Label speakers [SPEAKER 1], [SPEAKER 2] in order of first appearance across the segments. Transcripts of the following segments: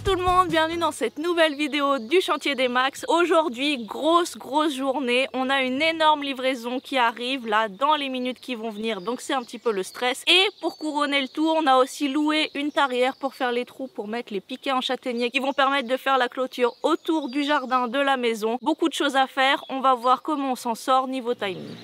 [SPEAKER 1] Hello tout le monde, bienvenue dans cette nouvelle vidéo du chantier des Max. Aujourd'hui, grosse journée, on a une énorme livraison qui arrive là dans les minutes qui vont venir, donc c'est un petit peu le stress. Et pour couronner le tout, on a aussi loué une tarière pour faire les trous, pour mettre les piquets en châtaignier qui vont permettre de faire la clôture autour du jardin de la maison. Beaucoup de choses à faire, on va voir comment on s'en sort niveau timing.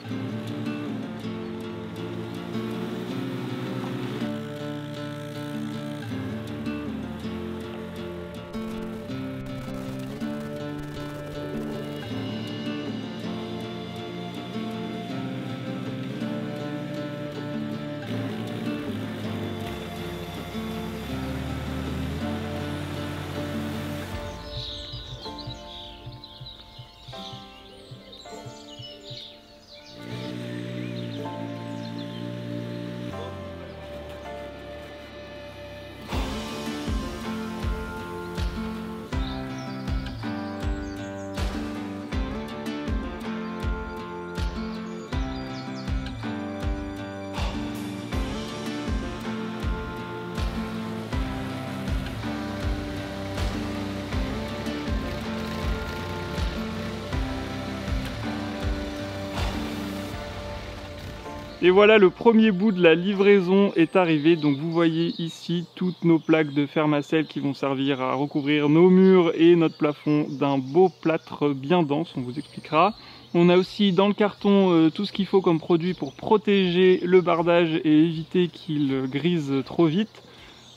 [SPEAKER 2] Et voilà, le premier bout de la livraison est arrivé. Donc vous voyez ici toutes nos plaques de Fermacell qui vont servir à recouvrir nos murs et notre plafond d'un beau plâtre bien dense, on vous expliquera. On a aussi dans le carton tout ce qu'il faut comme produit pour protéger le bardage et éviter qu'il grise trop vite.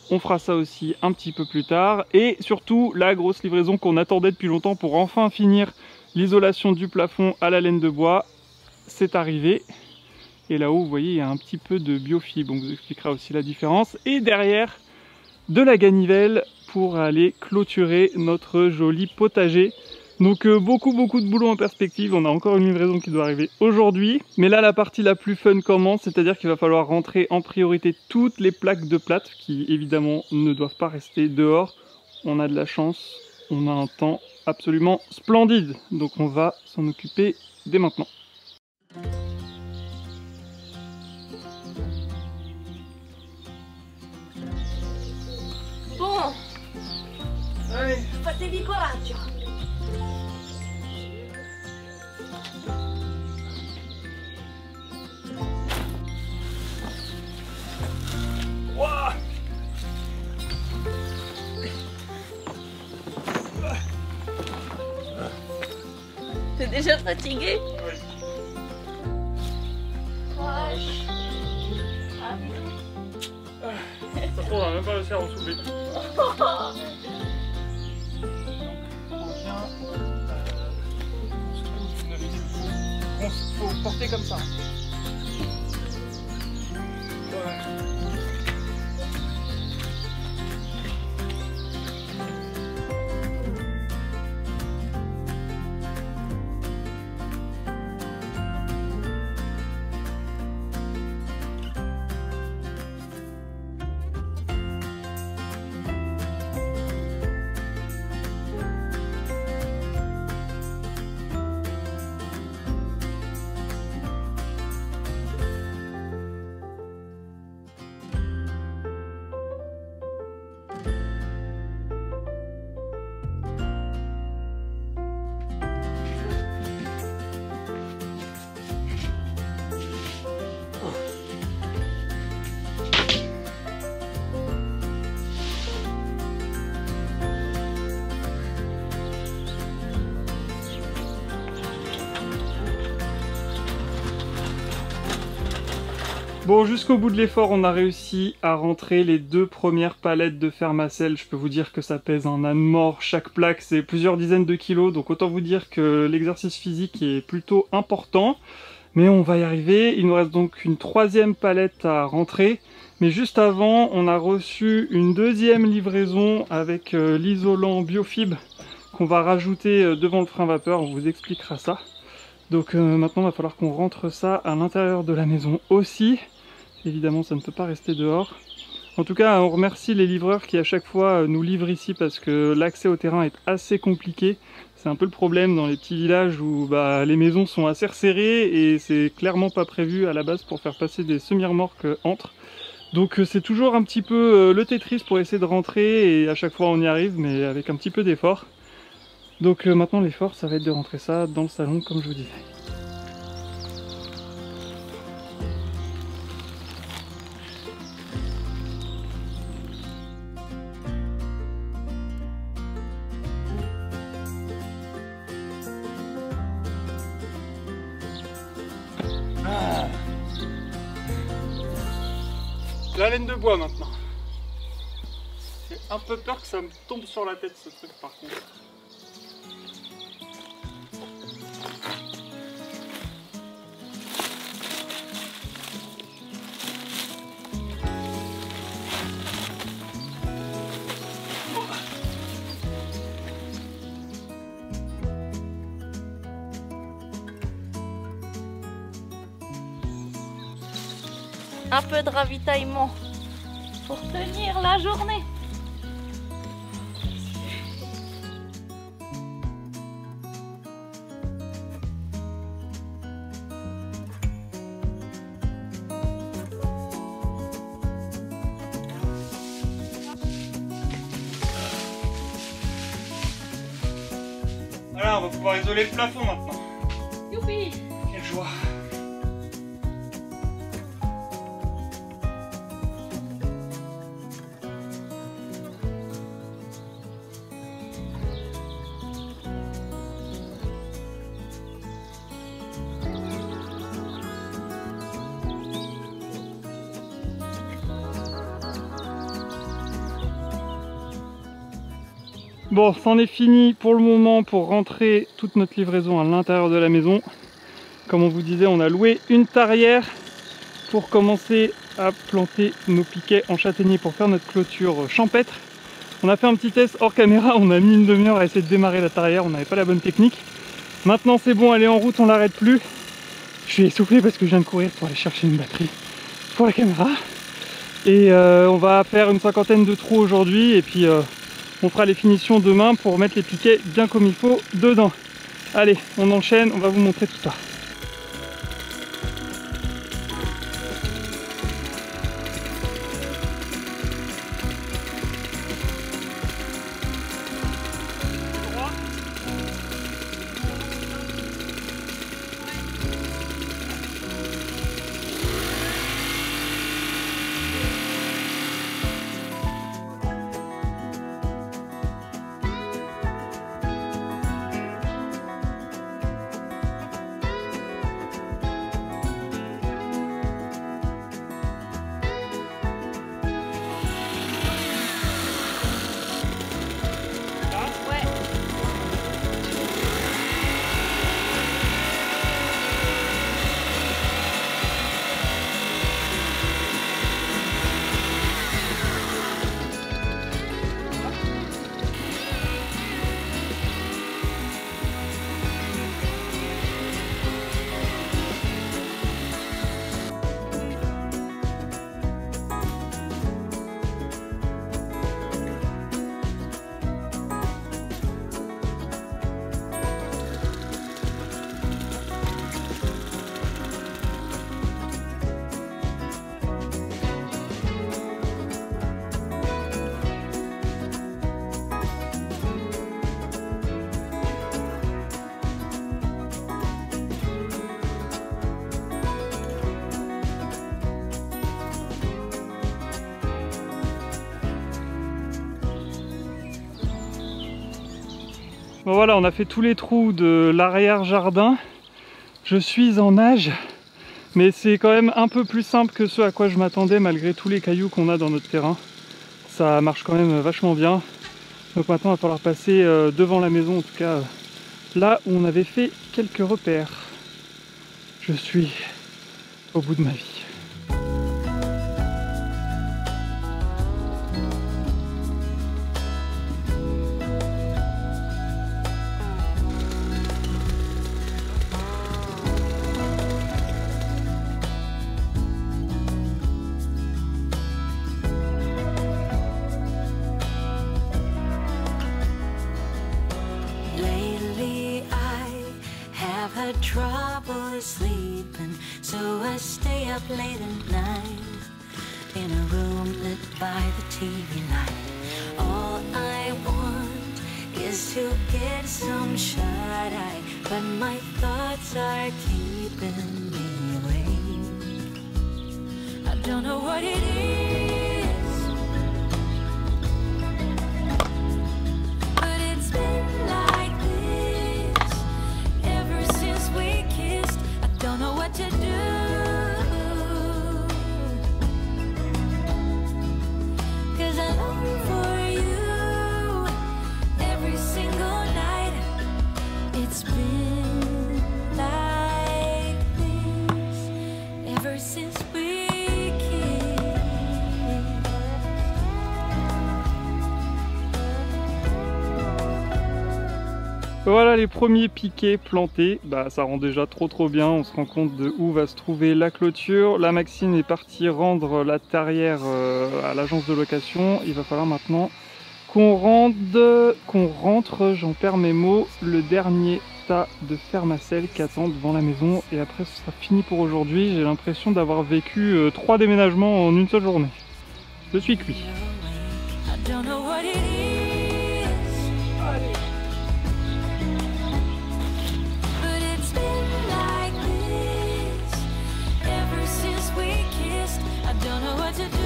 [SPEAKER 2] On fera ça aussi un petit peu plus tard. Et surtout la grosse livraison qu'on attendait depuis longtemps pour enfin finir l'isolation du plafond à la laine de bois, c'est arrivé. Et là-haut, vous voyez, il y a un petit peu de biofibre, on vous expliquera aussi la différence. Et derrière, de la ganivelle pour aller clôturer notre joli potager. Donc beaucoup de boulot en perspective. On a encore une livraison qui doit arriver aujourd'hui. Mais là, la partie la plus fun commence, c'est-à-dire qu'il va falloir rentrer en priorité toutes les plaques de plâtre qui, évidemment, ne doivent pas rester dehors. On a de la chance, on a un temps absolument splendide. Donc on va s'en occuper dès maintenant.
[SPEAKER 1] Bon, fatevi coraggio.
[SPEAKER 2] Wow.
[SPEAKER 1] T'es déjà fatigué?
[SPEAKER 2] Oui.
[SPEAKER 1] Courage.
[SPEAKER 2] Ça se trouve, on va même pas réussir à en soulever. Faut porter comme ça. Bon, jusqu'au bout de l'effort, on a réussi à rentrer les deux premières palettes de Fermacell. Je peux vous dire que ça pèse un âne mort. Chaque plaque, c'est plusieurs dizaines de kilos. Donc autant vous dire que l'exercice physique est plutôt important. Mais on va y arriver. Il nous reste donc une troisième palette à rentrer. Mais juste avant, on a reçu une deuxième livraison avec l'isolant biofibre qu'on va rajouter devant le frein vapeur. On vous expliquera ça. Donc maintenant, il va falloir qu'on rentre ça à l'intérieur de la maison aussi. Évidemment, ça ne peut pas rester dehors. En tout cas, on remercie les livreurs qui à chaque fois nous livrent ici parce que l'accès au terrain est assez compliqué. C'est un peu le problème dans les petits villages où les maisons sont assez resserrées et c'est clairement pas prévu à la base pour faire passer des semi-remorques entre. Donc c'est toujours un petit peu le Tetris pour essayer de rentrer, et à chaque fois on y arrive, mais avec un petit peu d'effort. Donc maintenant l'effort, ça va être de rentrer ça dans le salon comme je vous disais. La laine de bois maintenant. J'ai un peu peur que ça me tombe sur la tête ce truc par contre.
[SPEAKER 1] Un peu de ravitaillement pour tenir la journée.
[SPEAKER 2] Voilà, on va pouvoir isoler le plafond maintenant.
[SPEAKER 1] Youpi!
[SPEAKER 2] Quelle joie! Bon, c'en est fini pour le moment pour rentrer toute notre livraison à l'intérieur de la maison. Comme on vous disait, on a loué une tarière pour commencer à planter nos piquets en châtaignier pour faire notre clôture champêtre. On a fait un petit test hors caméra, on a mis une demi-heure à essayer de démarrer la tarière, on n'avait pas la bonne technique. Maintenant c'est bon, elle est en route, on l'arrête plus. Je suis essoufflé parce que je viens de courir pour aller chercher une batterie pour la caméra. Et on va faire une 50aine de trous aujourd'hui et puis on fera les finitions demain pour mettre les piquets bien comme il faut dedans. Allez, on enchaîne, on va vous montrer tout ça. Bon voilà, on a fait tous les trous de l'arrière jardin. Je suis en nage, mais c'est quand même un peu plus simple que ce à quoi je m'attendais malgré tous les cailloux qu'on a dans notre terrain. Ça marche quand même vachement bien. Donc maintenant il va falloir passer devant la maison, en tout cas là où on avait fait quelques repères. Je suis au bout de ma vie.
[SPEAKER 3] Trouble sleeping, so I stay up late at night. in a room lit by the TV light. All I want is to get some shut-eye, but my thoughts are keeping me awake. I don't know what it is, but it's been like this ever since we kissed. I don't know what to do, 'cause I long for you every single night. It's been like this ever since we kissed.
[SPEAKER 2] Voilà les premiers piquets plantés, bah ça rend déjà trop bien, on se rend compte de où va se trouver la clôture. La Maxine est partie rendre la terrière à l'agence de location. Il va falloir maintenant qu'on rentre, j'en perds mes mots, le dernier tas de fermacelles qui attendent devant la maison et après ce sera fini pour aujourd'hui. J'ai l'impression d'avoir vécu 3 déménagements en une seule journée. Je suis cuit.
[SPEAKER 3] I don't know what it is, but it's been like this ever since we kissed. I don't know what to do,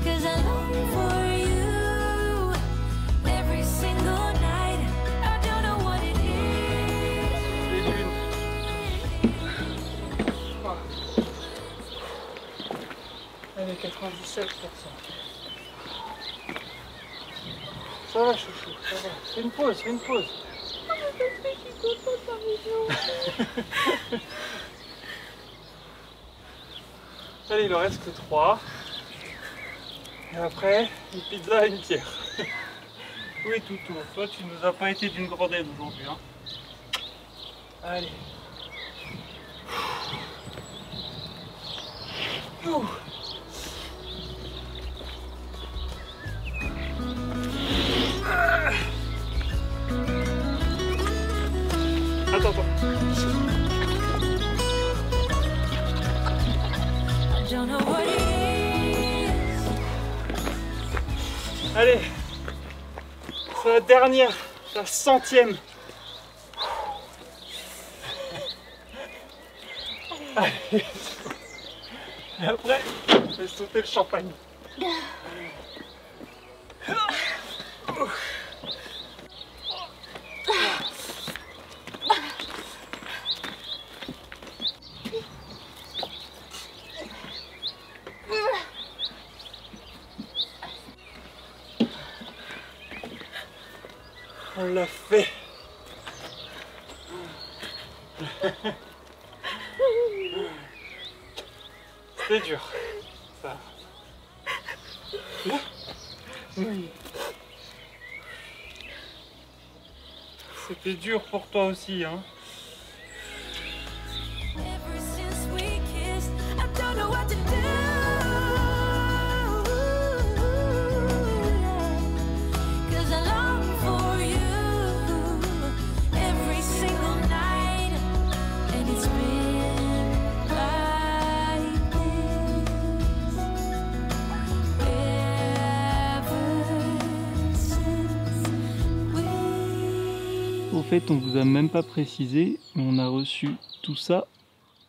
[SPEAKER 3] 'cause I long for you every single night. I don't know what it is.
[SPEAKER 2] Allez, 97%. Ça va chouchou, ça va. Fais une pause, fais une pause. Allez, il en reste que 3. Et après, une pizza et une bière. Oui, Toutou, toi tu nous as pas été d'une grande aide aujourd'hui. Hein. Allez. Ouh. Attends.
[SPEAKER 3] I don't know what it is.
[SPEAKER 2] Allez, c'est la dernière, la 100e. Allez. Et après, je vais sauter le champagne. On l'a fait. C'était dur. Ça. C'était dur pour toi aussi, hein.
[SPEAKER 3] Ever since we kissed, I don't know what to do, 'cause I long for you every single night, and it's been like this ever since we.
[SPEAKER 2] Au fait, on vous a même pas précisé, mais on a reçu tout ça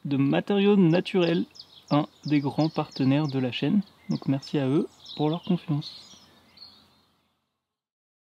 [SPEAKER 2] de matériaux naturels, un des grands partenaires de la chaîne. Donc merci à eux pour leur confiance.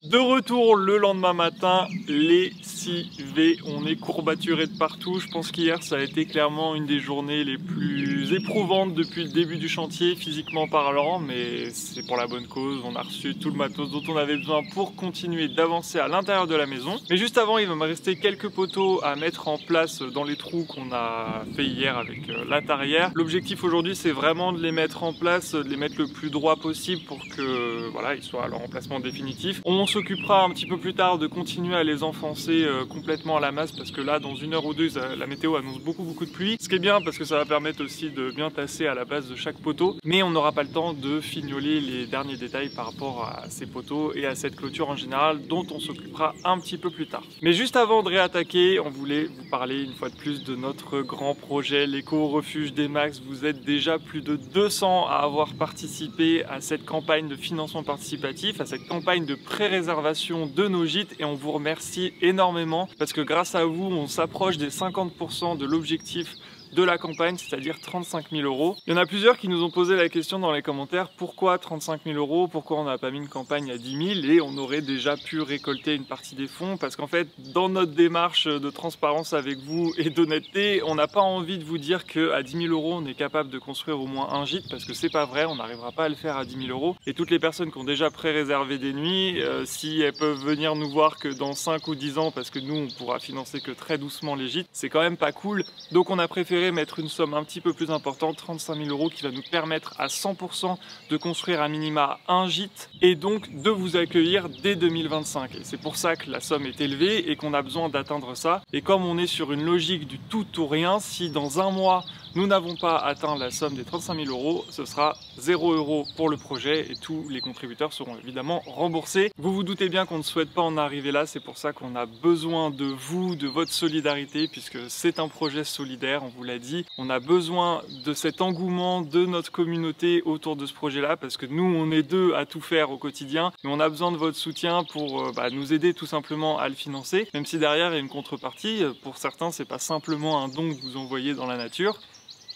[SPEAKER 2] De retour le lendemain matin, lessivé, on est courbaturé de partout. Je pense qu'hier ça a été clairement une des journées les plus éprouvantes depuis le début du chantier, physiquement parlant, mais c'est pour la bonne cause. On a reçu tout le matos dont on avait besoin pour continuer d'avancer à l'intérieur de la maison. Mais juste avant, il va me rester quelques poteaux à mettre en place dans les trous qu'on a fait hier avec la tarière. L'objectif aujourd'hui, c'est vraiment de les mettre en place, de les mettre le plus droit possible pour que voilà, ils soient à leur emplacement définitif. On s'occupera un petit peu plus tard de continuer à les enfoncer complètement à la masse, parce que là dans 1 heure ou 2 la météo annonce beaucoup de pluie, ce qui est bien parce que ça va permettre aussi de bien tasser à la base de chaque poteau, mais on n'aura pas le temps de fignoler les derniers détails par rapport à ces poteaux et à cette clôture en général, dont on s'occupera un petit peu plus tard. Mais juste avant de réattaquer, on voulait vous parler une fois de plus de notre grand projet, l'éco-refuge des Max. Vous êtes déjà plus de 200 à avoir participé à cette campagne de financement participatif, à cette campagne de pré-réservation de nos gîtes, et on vous remercie énormément parce que grâce à vous, on s'approche des 50% de l'objectif de la campagne, c'est-à-dire 35 000 €. Il y en a plusieurs qui nous ont posé la question dans les commentaires, pourquoi 35 000 €, pourquoi on n'a pas mis une campagne à 10 000 et on aurait déjà pu récolter une partie des fonds, parce qu'en fait, dans notre démarche de transparence avec vous et d'honnêteté, on n'a pas envie de vous dire qu'à 10 000 € on est capable de construire au moins un gîte, parce que c'est pas vrai, on n'arrivera pas à le faire à 10 000 €. Et toutes les personnes qui ont déjà pré-réservé des nuits, si elles peuvent venir nous voir que dans 5 ou 10 ans, parce que nous on pourra financer que très doucement les gîtes, c'est quand même pas cool. Donc on a préféré mettre une somme un petit peu plus importante, 35 000 € qui va nous permettre à 100% de construire à minima un gîte et donc de vous accueillir dès 2025. Et c'est pour ça que la somme est élevée et qu'on a besoin d'atteindre ça. Et comme on est sur une logique du tout ou rien, si dans un mois nous n'avons pas atteint la somme des 35 000 €, ce sera 0 € pour le projet et tous les contributeurs seront évidemment remboursés. Vous vous doutez bien qu'on ne souhaite pas en arriver là, c'est pour ça qu'on a besoin de vous, de votre solidarité, puisque c'est un projet solidaire, on vous l'a dit. On a besoin de cet engouement de notre communauté autour de ce projet-là, parce que nous, on est deux à tout faire au quotidien, mais on a besoin de votre soutien pour nous aider tout simplement à le financer, même si derrière il y a une contrepartie. Pour certains, c'est pas simplement un don que vous envoyez dans la nature.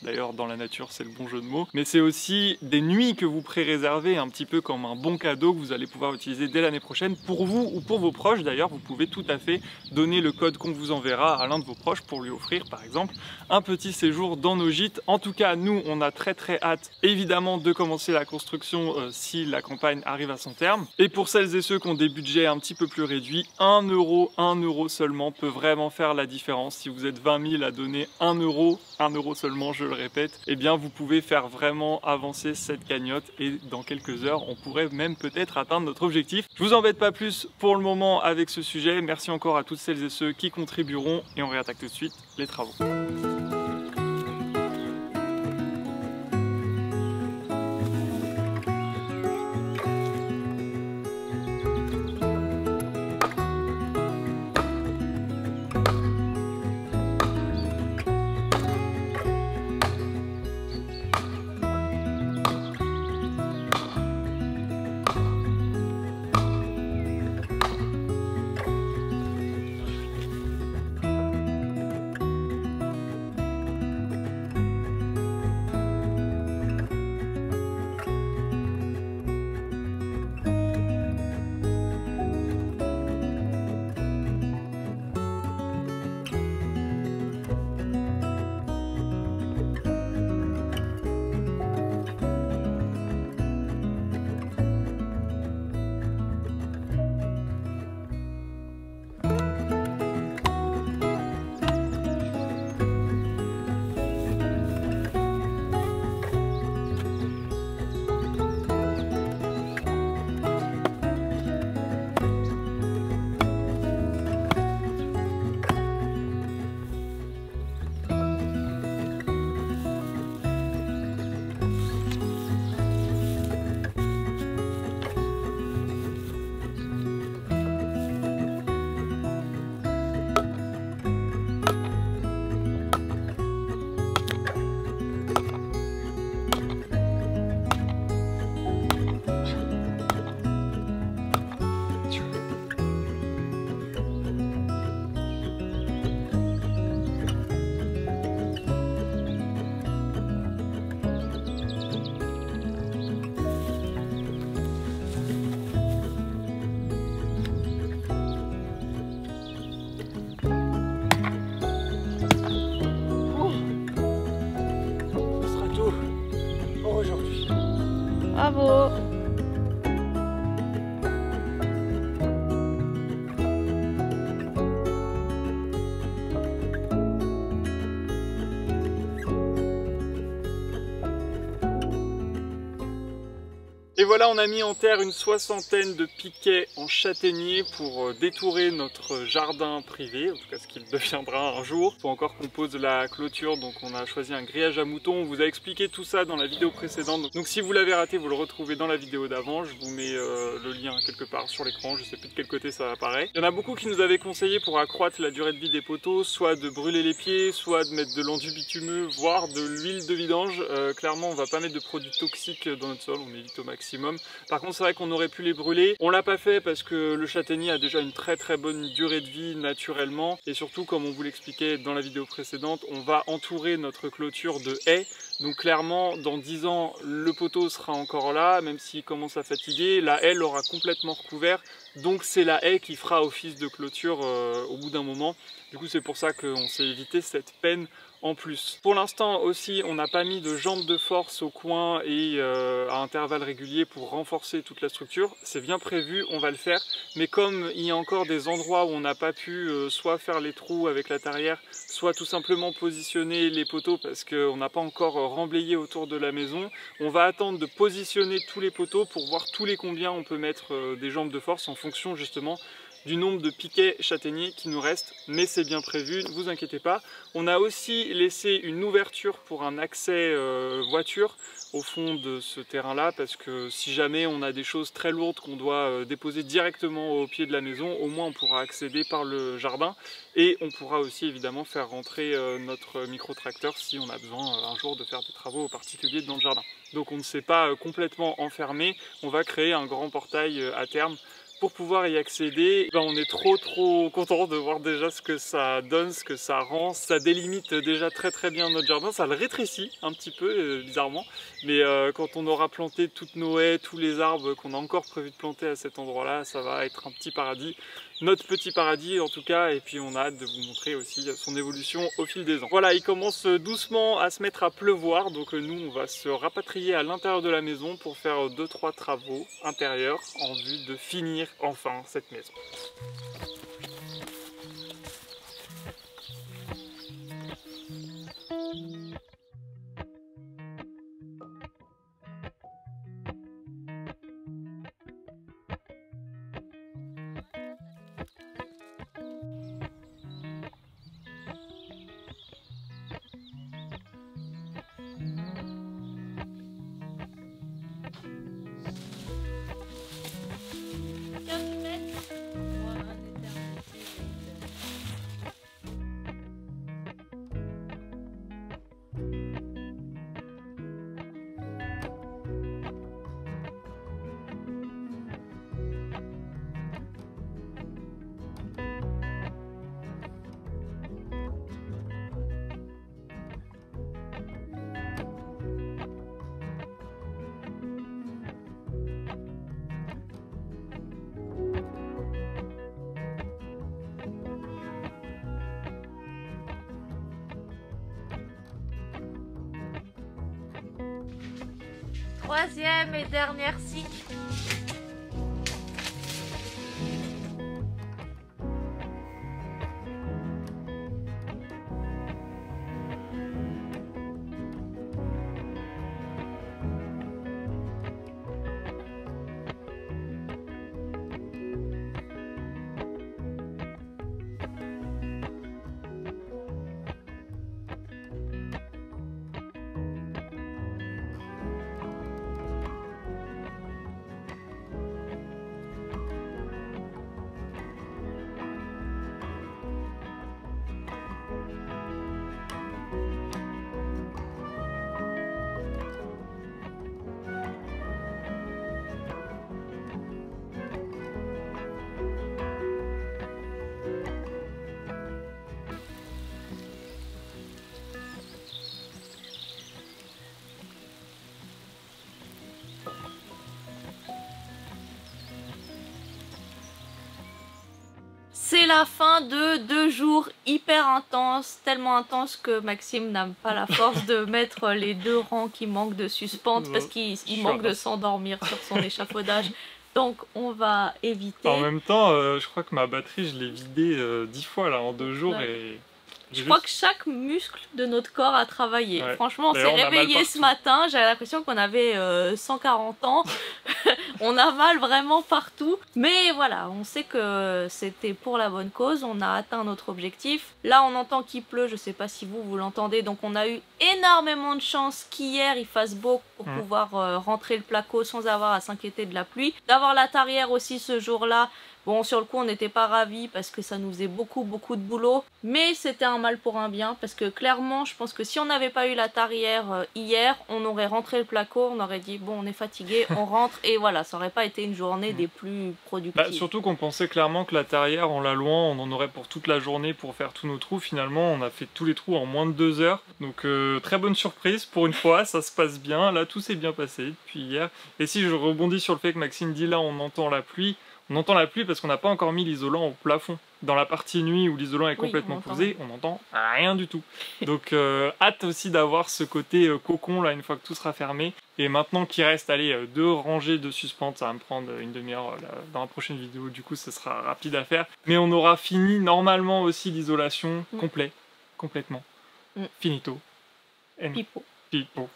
[SPEAKER 2] D'ailleurs, dans la nature, c'est le bon jeu de mots. Mais c'est aussi des nuits que vous pré-réservez, un petit peu comme un bon cadeau que vous allez pouvoir utiliser dès l'année prochaine pour vous ou pour vos proches. D'ailleurs, vous pouvez tout à fait donner le code qu'on vous enverra à l'un de vos proches pour lui offrir, par exemple, un petit séjour dans nos gîtes. En tout cas, nous, on a très hâte, évidemment, de commencer la construction si la campagne arrive à son terme. Et pour celles et ceux qui ont des budgets un petit peu plus réduits, 1 € seulement peut vraiment faire la différence. Si vous êtes 20 000 à donner 1 € seulement, je le répète, eh bien vous pouvez faire vraiment avancer cette cagnotte et dans quelques heures on pourrait même peut-être atteindre notre objectif. Je vous embête pas plus pour le moment avec ce sujet. Merci encore à toutes celles et ceux qui contribueront et on réattaque tout de suite les travaux. Et voilà, on a mis en terre une 60aine de piquets en châtaignier pour détourer notre jardin privé, en tout cas ce qu'il deviendra un jour. Il faut encore qu'on pose la clôture, donc on a choisi un grillage à moutons. On vous a expliqué tout ça dans la vidéo précédente. Donc si vous l'avez raté, vous le retrouvez dans la vidéo d'avant. Je vous mets le lien quelque part sur l'écran, je sais plus de quel côté ça apparaît. Il y en a beaucoup qui nous avaient conseillé pour accroître la durée de vie des poteaux, soit de brûler les pieds, soit de mettre de l'enduit bitumeux, voire de l'huile de vidange. Clairement, on va pas mettre de produits toxiques dans notre sol, on évite au maximum. Par contre, c'est vrai qu'on aurait pu les brûler. On l'a pas fait parce que le châtaignier a déjà une très bonne durée de vie naturellement. Et surtout, comme on vous l'expliquait dans la vidéo précédente, on va entourer notre clôture de haies. Donc clairement, dans 10 ans, le poteau sera encore là, même s'il commence à fatiguer. La haie l'aura complètement recouvert. Donc c'est la haie qui fera office de clôture au bout d'un moment. Du coup, c'est pour ça qu'on s'est évité cette peine en plus. Pour l'instant aussi, on n'a pas mis de jambes de force au coin et à intervalles réguliers pour renforcer toute la structure. C'est bien prévu, on va le faire. Mais comme il y a encore des endroits où on n'a pas pu soit faire les trous avec la tarière, soit tout simplement positionner les poteaux parce qu'on n'a pas encore remblayé autour de la maison, on va attendre de positionner tous les poteaux pour voir tous les combien on peut mettre des jambes de force en fonction justement du nombre de piquets châtaigniers qui nous restent, mais c'est bien prévu, ne vous inquiétez pas. On a aussi laissé une ouverture pour un accès voiture au fond de ce terrain-là, parce que si jamais on a des choses très lourdes qu'on doit déposer directement au pied de la maison, au moins on pourra accéder par le jardin, et on pourra aussi évidemment faire rentrer notre micro-tracteur si on a besoin un jour de faire des travaux particuliers dans le jardin. Donc on ne s'est pas complètement enfermé, on va créer un grand portail à terme pour pouvoir y accéder. On est trop content de voir déjà ce que ça donne, ce que ça rend. Ça délimite déjà très bien notre jardin, ça le rétrécit un petit peu bizarrement, mais quand on aura planté toutes nos haies, tous les arbres qu'on a encore prévu de planter à cet endroit-là, ça va être un petit paradis. Notre petit paradis en tout cas, et puis on a hâte de vous montrer aussi son évolution au fil des ans. Voilà, il commence doucement à se mettre à pleuvoir, donc nous on va se rapatrier à l'intérieur de la maison pour faire 2-3 travaux intérieurs en vue de finir enfin cette maison.
[SPEAKER 1] Troisième et dernière cycle. C'est la fin de 2 jours hyper intenses, tellement intenses que Maxime n'a pas la force de mettre les 2 rangs qui manquent de suspente parce qu'il manque de s'endormir sur son échafaudage. Donc on va éviter.
[SPEAKER 2] En même temps, je crois que ma batterie, je l'ai vidée 10 fois là en 2 jours, ouais. Et
[SPEAKER 1] Je crois que chaque muscle de notre corps a travaillé.
[SPEAKER 2] Ouais.
[SPEAKER 1] Franchement, on s'est
[SPEAKER 2] D'ailleurs, on a mal
[SPEAKER 1] réveillé ce matin, j'avais l'impression qu'on avait 140 ans. On a mal vraiment partout. Mais voilà, on sait que c'était pour la bonne cause, on a atteint notre objectif. Là, on entend qu'il pleut, je sais pas si vous l'entendez, donc on a eu énormément de chance qu'hier il fasse beau pour pouvoir rentrer le placo sans avoir à s'inquiéter de la pluie. D'avoir la tarière aussi ce jour-là. Bon, sur le coup, on n'était pas ravis parce que ça nous faisait beaucoup de boulot. Mais c'était un mal pour un bien parce que clairement, je pense que si on n'avait pas eu la tarière hier, on aurait rentré le placo, on aurait dit bon, on est fatigué, on rentre et voilà, ça aurait pas été une journée des plus productives.
[SPEAKER 2] Bah, surtout qu'on pensait clairement que la tarière, en la louant, on en aurait pour toute la journée pour faire tous nos trous. Finalement, on a fait tous les trous en moins de 2 heures. Donc très bonne surprise pour une fois, ça se passe bien. Là, tout s'est bien passé depuis hier. Et si je rebondis sur le fait que Maxime dit là, on entend la pluie. On entend la pluie parce qu'on n'a pas encore mis l'isolant au plafond. Dans la partie nuit où l'isolant est complètement posé, on n'entend rien du tout. Donc hâte aussi d'avoir ce côté cocon là une fois que tout sera fermé. Et maintenant qu'il reste 2 rangées de suspentes, ça va me prendre une demi-heure dans la prochaine vidéo, du coup ça sera rapide à faire. Mais on aura fini normalement aussi l'isolation complètement. Finito.
[SPEAKER 1] Pipo.
[SPEAKER 2] Pipo.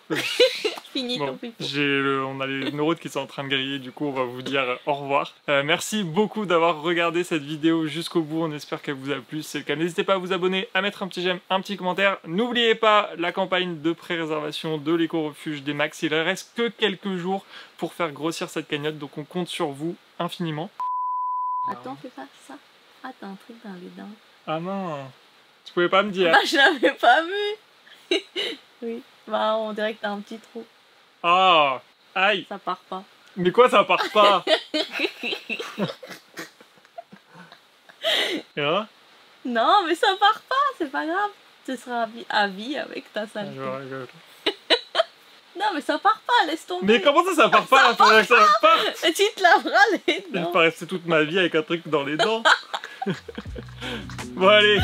[SPEAKER 1] Fini
[SPEAKER 2] bon,
[SPEAKER 1] ton pipo.
[SPEAKER 2] on a les neurones qui sont en train de griller, du coup on va vous dire au revoir. Merci beaucoup d'avoir regardé cette vidéo jusqu'au bout, on espère qu'elle vous a plu. Si c'est le cas, n'hésitez pas à vous abonner, à mettre un petit j'aime, un petit commentaire. N'oubliez pas la campagne de pré-réservation de l'éco-refuge des Max. Il ne reste que quelques jours pour faire grossir cette cagnotte, donc on compte sur vous infiniment.
[SPEAKER 1] Attends, fais pas ça. Ah, t'as un truc dans les dents.
[SPEAKER 2] Ah non, tu pouvais pas me dire.
[SPEAKER 1] Bah, je l'avais pas vu. Oui, bah on dirait que t'as un petit trou.
[SPEAKER 2] Ah, aïe.
[SPEAKER 1] Ça part pas.
[SPEAKER 2] Mais quoi, ça part pas? Et là?
[SPEAKER 1] Non, mais ça part pas, c'est pas grave. Tu seras à vie avec ta saleté. Non, mais ça part pas, laisse tomber.
[SPEAKER 2] Mais comment ça part pas? Faudrait que ça parte.
[SPEAKER 1] Et tu te laveras les
[SPEAKER 2] Je vais
[SPEAKER 1] dents.
[SPEAKER 2] pas rester toute ma vie avec un truc dans les dents. Bon allez,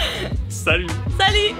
[SPEAKER 2] salut.
[SPEAKER 1] Salut.